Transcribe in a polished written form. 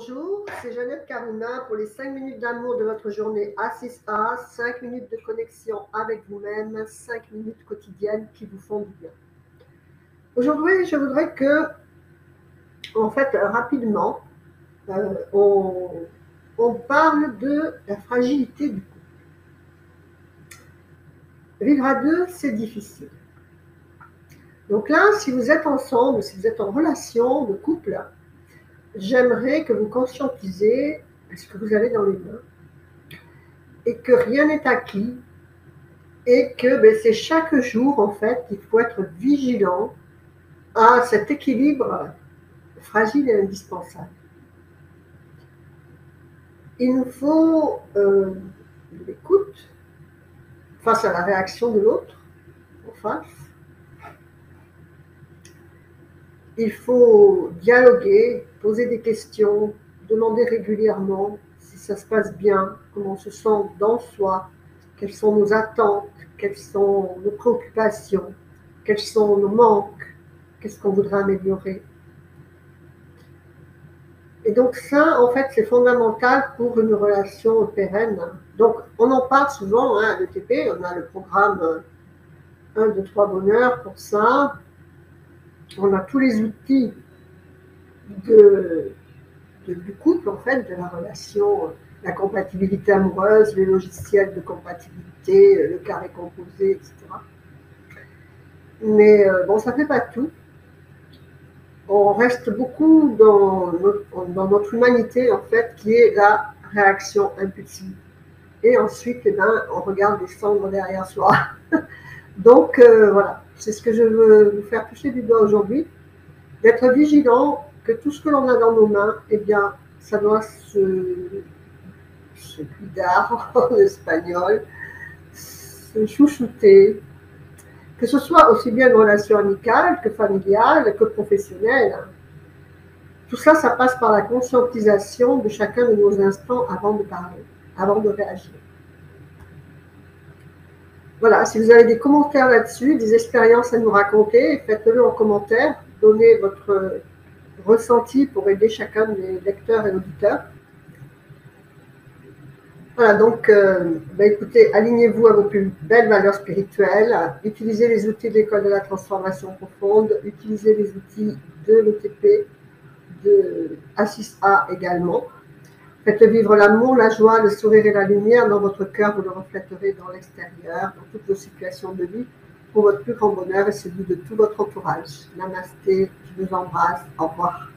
Bonjour, c'est Jeannette Carina pour les 5 minutes d'amour de votre journée A6A, 5 minutes de connexion avec vous-même, 5 minutes quotidiennes qui vous font du bien. Aujourd'hui, je voudrais que, en fait, rapidement, on parle de la fragilité du couple. Vivre à deux, c'est difficile. Donc là, si vous êtes ensemble, si vous êtes en relation de couple, j'aimerais que vous conscientisez ce que vous avez dans les mains et que rien n'est acquis et que c'est chaque jour, en fait, qu'il faut être vigilant à cet équilibre fragile et indispensable. Il nous faut de l'écoute face à la réaction de l'autre en face. Il faut dialoguer, poser des questions, demander régulièrement si ça se passe bien, comment on se sent dans soi, quelles sont nos attentes, quelles sont nos préoccupations, quels sont nos manques, qu'est-ce qu'on voudrait améliorer. Et donc ça, en fait, c'est fondamental pour une relation pérenne. Donc, on en parle souvent, hein, à l'ETP, on a le programme 1, 2, 3 bonheur pour ça. On a tous les outils du couple, en fait, de la relation, la compatibilité amoureuse, les logiciels de compatibilité, le carré composé, etc. Mais bon, ça ne fait pas tout. On reste beaucoup dans notre humanité, en fait, qui est la réaction impulsive. Et ensuite, on regarde descendre derrière soi. Donc, voilà, c'est ce que je veux vous faire toucher du doigt aujourd'hui, d'être vigilant que tout ce que l'on a dans nos mains, eh bien, ça doit se cuidar en espagnol, se chouchouter, que ce soit aussi bien une relation amicale que familiale, que professionnelle. Tout ça, ça passe par la conscientisation de chacun de nos instants avant de parler, avant de réagir. Voilà, si vous avez des commentaires là-dessus, des expériences à nous raconter, faites-le en commentaire, donnez votre ressenti pour aider chacun des lecteurs et auditeurs. Voilà, donc, écoutez, alignez-vous à vos plus belles valeurs spirituelles, utilisez les outils de l'école de la transformation profonde, utilisez les outils de l'ETP, de A6A également. Faites vivre l'amour, la joie, le sourire et la lumière dans votre cœur, vous le reflèterez dans l'extérieur, dans toutes vos situations de vie, pour votre plus grand bonheur et celui de tout votre entourage. Namasté, je vous embrasse, au revoir.